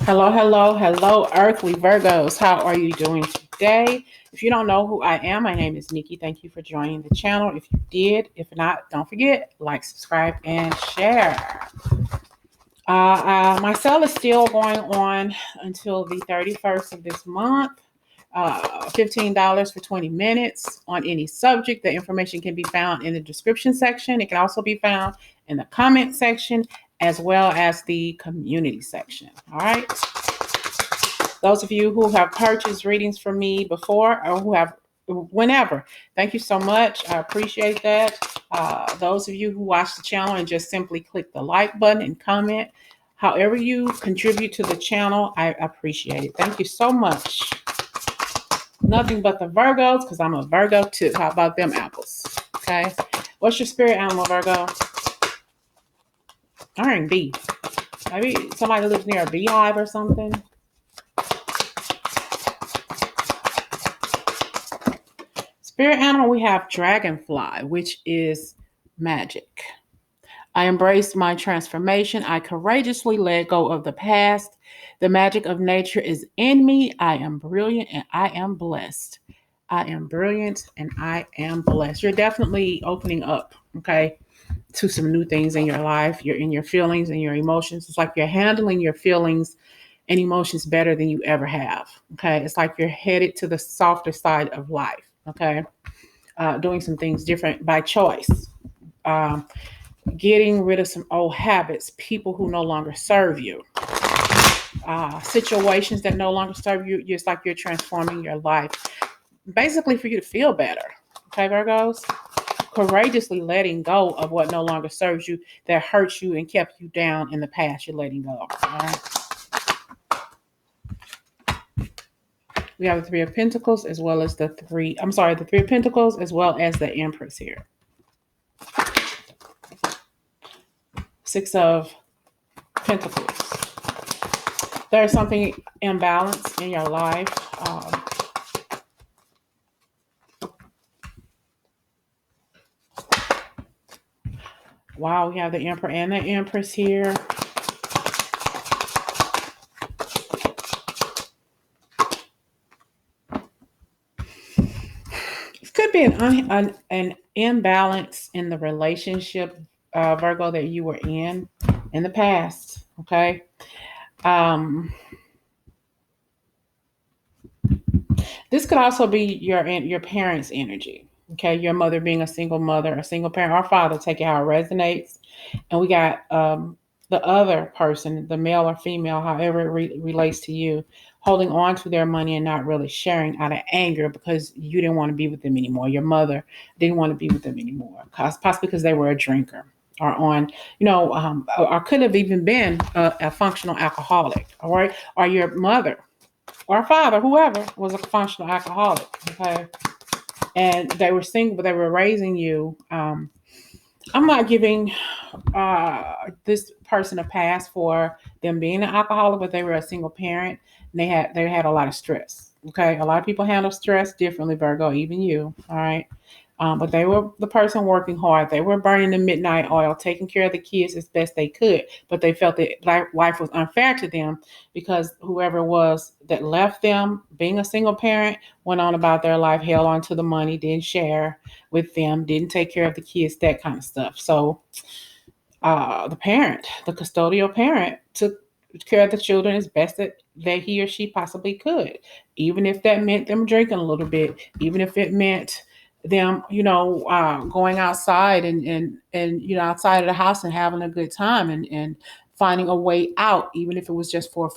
Hello, hello, hello, Earthly Virgos. How are you doing today? If you don't know who I am, my name is Nikki. Thank you for joining the channel. If you did, if not, don't forget, like, subscribe, and share. My sale is still going on until the 31st of this month. $15 for 20 minutes on any subject. The information can be found in the description section. It can also be found in the comment section as well as the community section. All right. Those of you who have purchased readings from me before or who have whenever, thank you so much. I appreciate that. Those of you who watch the channel and just simply click the like button and comment, however you contribute to the channel, I appreciate it. Thank you so much. Nothing but the Virgos, because I'm a Virgo too. How about them apples? Okay. What's your spirit animal, Virgo? R&B. Maybe somebody lives near a beehive or something. Spirit animal, we have dragonfly, which is magic. I embrace my transformation. I courageously let go of the past. The magic of nature is in me. I am brilliant and I am blessed. I am brilliant and I am blessed. You're definitely opening up, okay, to some new things in your life. You're in your feelings and your emotions. It's like you're handling your feelings and emotions better than you ever have, okay? It's like you're headed to the softer side of life, okay? Doing some things different by choice. Getting rid of some old habits, people who no longer serve you, situations that no longer serve you. It's like you're transforming your life, basically for you to feel better. Okay, Virgos? Courageously letting go of what no longer serves you, that hurts you and kept you down in the past. You're letting go. All right. We have the Three of Pentacles as well as the Three of Pentacles as well as the Empress here. Six of Pentacles. There's something imbalanced in your life. Wow, we have the Emperor and the Empress here. It could be an imbalance in the relationship, Virgo, that you were in the past. Okay. This could also be your parents' energy. Okay, your mother being a single mother, a single parent, or father, take it how it resonates. And we got the other person, the male or female, however it relates to you, holding on to their money and not really sharing out of anger because you didn't want to be with them anymore. Your mother didn't want to be with them anymore, possibly because they were a drinker or or could have even been a functional alcoholic. All right, or your mother or father, whoever, was a functional alcoholic. Okay, and they were single, but they were raising you. I'm not giving this person a pass for them being an alcoholic, but they were a single parent and they had a lot of stress. Okay, a lot of people handle stress differently, Virgo, even you. All right. But they were the person working hard. They were burning the midnight oil, taking care of the kids as best they could. But they felt that life was unfair to them because whoever it was that left them, being a single parent, went on about their life, held on to the money, didn't share with them, didn't take care of the kids, that kind of stuff. So the custodial parent, took care of the children as best that he or she possibly could, even if that meant them drinking a little bit, even if it meant them, going outside and outside of the house and having a good time and finding a way out, even if it was just for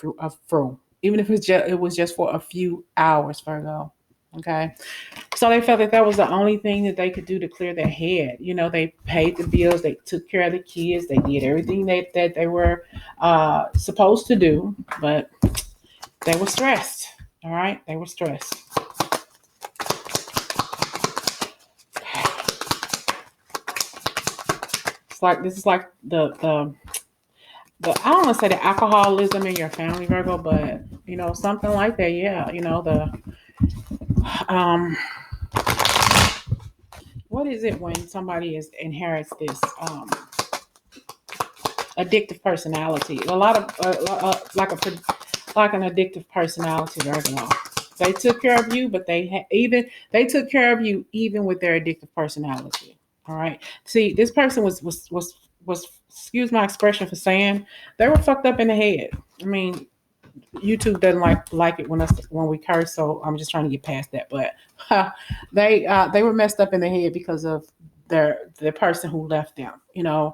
even if it was just for a few hours, Virgo. Okay. So they felt that was the only thing that they could do to clear their head. They paid the bills, they took care of the kids, they did everything that they were supposed to do, but they were stressed. All right. They were stressed. This is like the I don't want to say the alcoholism in your family, Virgo, but something like that. Yeah, what is it when somebody inherits this addictive personality? A lot of like an addictive personality, Virgo. They took care of you, but they took care of you even with their addictive personality. All right. See, this person was excuse my expression for saying they were fucked up in the head. I mean, YouTube doesn't like it when we curse, so I'm just trying to get past that. But they were messed up in the head because of the person who left them. The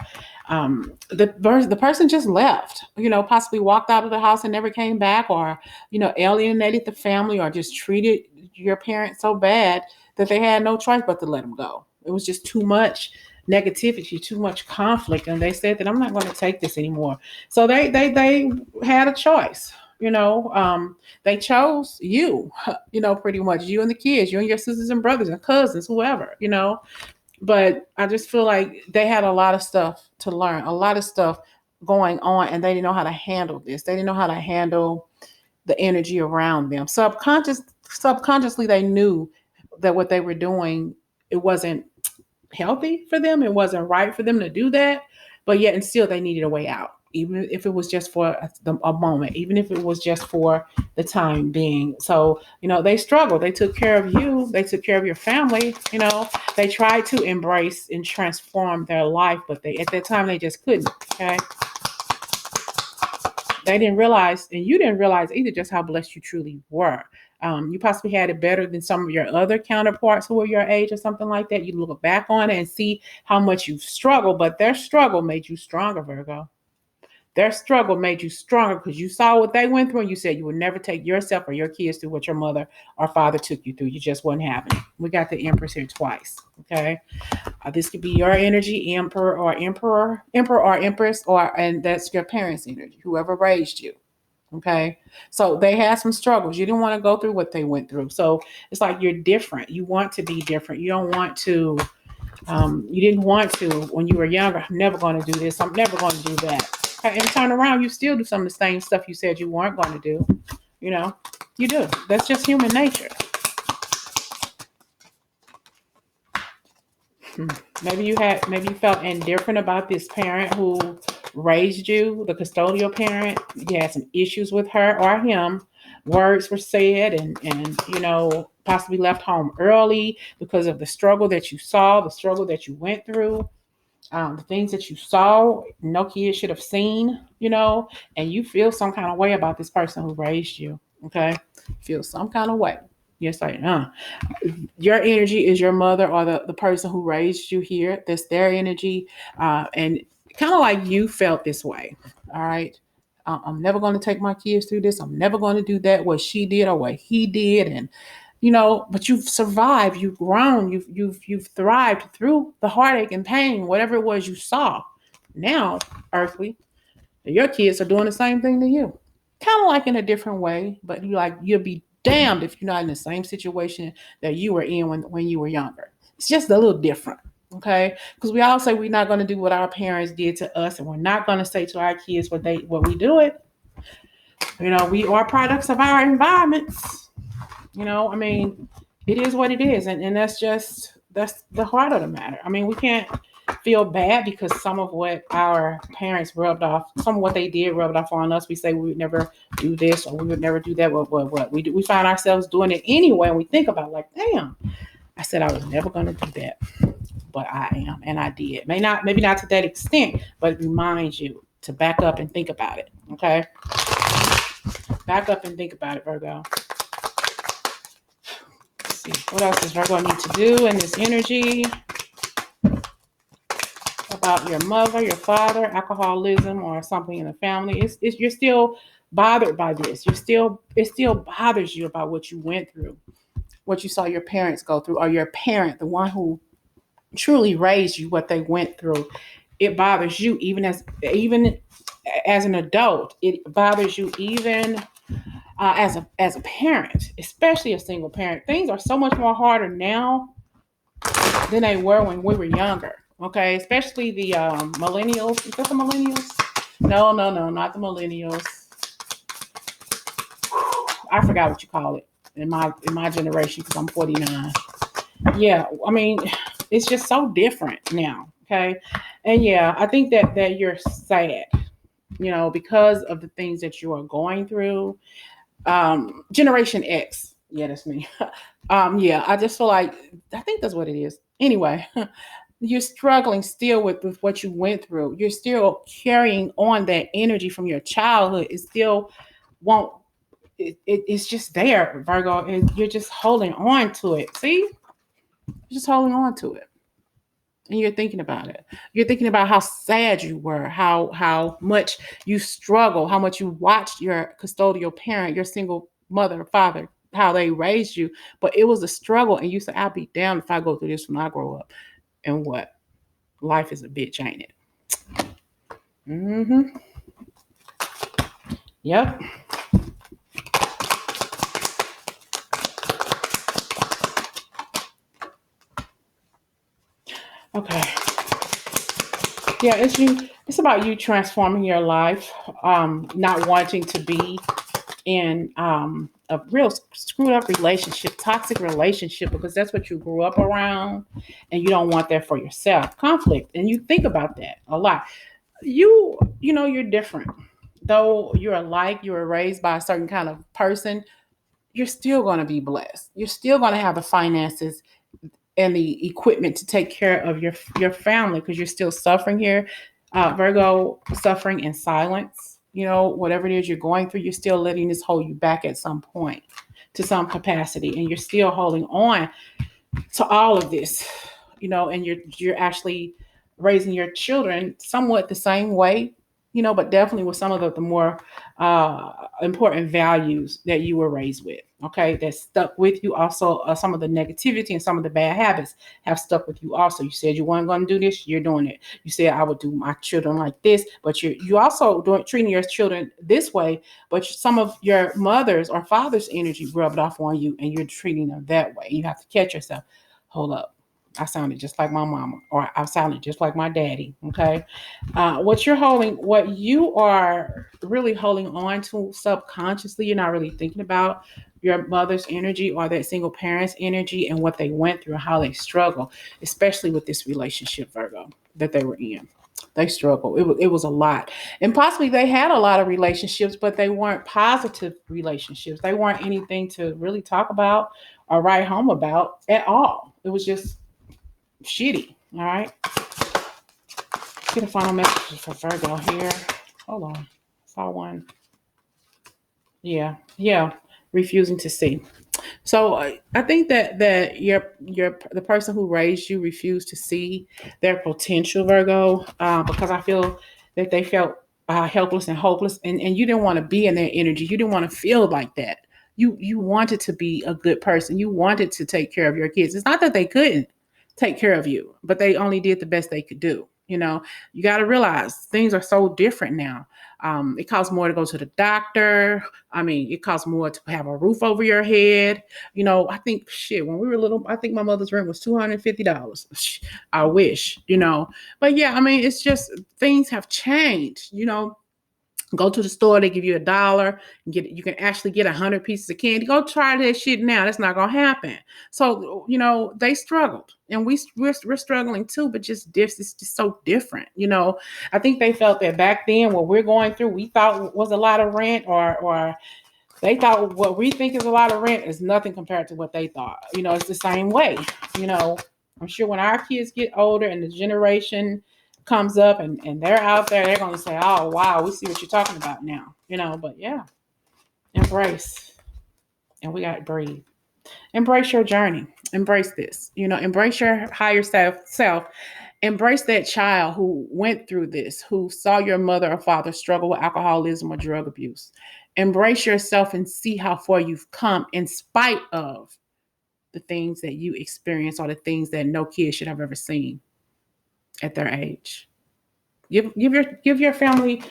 person just left. Possibly walked out of the house and never came back, or alienated the family, or just treated your parents so bad that they had no choice but to let them go. It was just too much negativity, too much conflict, and they said that I'm not going to take this anymore. So they had a choice. They chose you, pretty much you and the kids, you and your sisters and brothers and cousins, whoever. But I just feel like they had a lot of stuff to learn, a lot of stuff going on, and they didn't know how to handle this. They didn't know how to handle the energy around them. Subconsciously, they knew that what they were doing, it wasn't healthy for them. It wasn't right for them to do that. But yet and still, they needed a way out, even if it was just for a moment, even if it was just for the time being. So, they struggled. They took care of you. They took care of your family. They tried to embrace and transform their life, but at that time, they just couldn't. Okay. They didn't realize, and you didn't realize either, just how blessed you truly were. You possibly had it better than some of your other counterparts who were your age or something like that. You look back on it and see how much you've struggled, but their struggle made you stronger, Virgo. Their struggle made you stronger because you saw what they went through, and you said you would never take yourself or your kids through what your mother or father took you through. You just wasn't having it. We got the Empress here twice. Okay. This could be your energy, emperor or empress, and that's your parents' energy, whoever raised you. Okay. So they had some struggles. You didn't want to go through what they went through. So it's like you're different. You want to be different. You don't want to, you didn't want to when you were younger. I'm never going to do this. I'm never going to do that. Okay. And turn around, you still do some of the same stuff you said you weren't going to do. You do. That's just human nature. Maybe you felt indifferent about this parent who raised you, the custodial parent. You had some issues with her or him. Words were said, and possibly left home early because of the struggle that you saw, the struggle that you went through, the things that you saw no kid should have seen, and you feel some kind of way about this person who raised you. Okay, feel some kind of way. Yes, I know. Your energy is your mother or the person who raised you here. That's their energy. And kind of like you felt this way. All right. I'm never going to take my kids through this. I'm never going to do that, what she did or what he did. And, but you've survived, you've grown, you've thrived through the heartache and pain, whatever it was you saw. Now, earthly, your kids are doing the same thing to you. Kind of like in a different way, but you'll be damned if you're not in the same situation that you were in when you were younger. It's just a little different. Okay, because we all say we're not going to do what our parents did to us, and we're not going to say to our kids what we do it. We are products of our environments. I mean, it is what it is, and that's the heart of the matter. I mean, we can't feel bad because some of what our parents rubbed off, some of what they did rubbed off on us. We say we would never do this or we would never do that. What we do, we find ourselves doing it anyway, and we think about it like, damn, I said I was never going to do that, but I am, and I did. Maybe not to that extent, but it reminds you to back up and think about it. Okay, back up and think about it, Virgo. Let's see what else does Virgo need to do in this energy about your mother, your father, alcoholism, or something in the family. It's you're still bothered by this. It still bothers you about what you went through, what you saw your parents go through, or your parent, the one who truly raised you, what they went through. It bothers you even as an adult. It bothers you even as a parent, especially a single parent. Things are so much more harder now than they were when we were younger. Okay, especially the millennials. Is that the millennials? No, not the millennials. I forgot what you call it in my generation because I'm 49. Yeah, I mean, it's just so different now. Okay, and yeah, I think that you're sad. because of the things that you are going through. Generation X. Yeah, that's me. Yeah, I just feel like I think that's what it is. Anyway, you're struggling still with what you went through. You're still carrying on that energy from your childhood. It still won't. It's just there, Virgo, and you're just holding on to it. See, you're just holding on to it, and you're thinking about it. You're thinking about how sad you were, how much you struggle, how much you watched your custodial parent, your single mother, father, how they raised you. But it was a struggle, and you said, "I'll be damned if I go through this when I grow up." And what? Life is a bitch, ain't it? Mm-hmm. Yep. Okay. Yeah, it's about you transforming your life, not wanting to be in a real screwed up relationship, toxic relationship, because that's what you grew up around, and you don't want that for yourself. Conflict, and you think about that a lot. You're different, though you're alike. You were raised by a certain kind of person. You're still going to be blessed. You're still going to have the finances and the equipment to take care of your family, because you're still suffering here. Virgo, suffering in silence. Whatever it is you're going through, you're still letting this hold you back at some point, to some capacity, and you're still holding on to all of this. And you're actually raising your children somewhat the same way, but definitely with some of the more important values that you were raised with. Okay, that stuck with you. Also, some of the negativity and some of the bad habits have stuck with you. Also, you said you weren't going to do this, you're doing it. You said I would do my children like this, but you also treating your children this way. But some of your mother's or father's energy rubbed off on you, and you're treating them that way. You have to catch yourself. Hold up. I sounded just like my mama, or I sounded just like my daddy. Okay. What you are really holding on to subconsciously, you're not really thinking about your mother's energy or that single parent's energy and what they went through, how they struggle, especially with this relationship, Virgo, that they were in. They struggled. It was a lot. And possibly they had a lot of relationships, but they weren't positive relationships. They weren't anything to really talk about or write home about at all. It was just shitty. All right. Get a final message for Virgo here. Hold on. Saw one. Yeah. Yeah. Refusing to see. So I think that your the person who raised you refused to see their potential, Virgo, because I feel that they felt helpless and hopeless, and you didn't want to be in their energy. You didn't want to feel like that. You wanted to be a good person. You wanted to take care of your kids. It's not that they couldn't take care of you, but they only did the best they could do. You got to realize things are so different now. It costs more to go to the doctor. I mean, it costs more to have a roof over your head. I think when we were little, I think my mother's rent was $250. I wish. But yeah, I mean, it's just things have changed. Go to the store, they give you $1, you can actually get 100 pieces of candy. Go try that shit now. That's not gonna happen. So they struggled, and we're struggling too, but it's just so different. I think they felt that back then what we're going through, we thought was a lot of rent, or they thought what we think is a lot of rent is nothing compared to what they thought. It's the same way. you know I'm sure when our kids get older and the generation comes up, and they're out there, they're going to say, oh wow, we see what you're talking about now. But yeah, embrace. And we got to breathe. Embrace your journey. Embrace this. Embrace your higher self. Embrace that child who went through this, who saw your mother or father struggle with alcoholism or drug abuse. Embrace yourself and see how far you've come in spite of the things that you experience, or the things that no kid should have ever seen at their age. Give your family,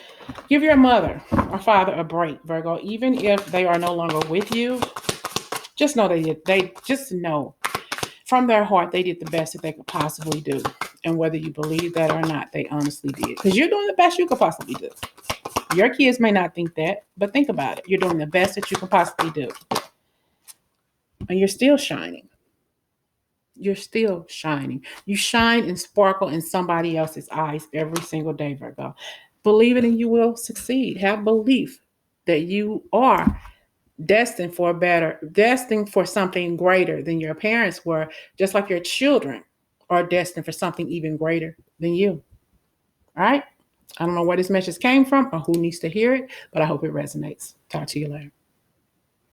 give your mother or father a break, Virgo. Even if they are no longer with you, just know they just know from their heart they did the best that they could possibly do. And whether you believe that or not, they honestly did. Because you're doing the best you could possibly do. Your kids may not think that, but think about it. You're doing the best that you can possibly do. And you're still shining. You're still shining. You shine and sparkle in somebody else's eyes every single day, Virgo. believe it and you will succeed. Have belief that you are destined for better, destined for something greater than your parents were, just like your children are destined for something even greater than you. All right? I don't know where this message came from or who needs to hear it, but I hope it resonates. Talk to you later.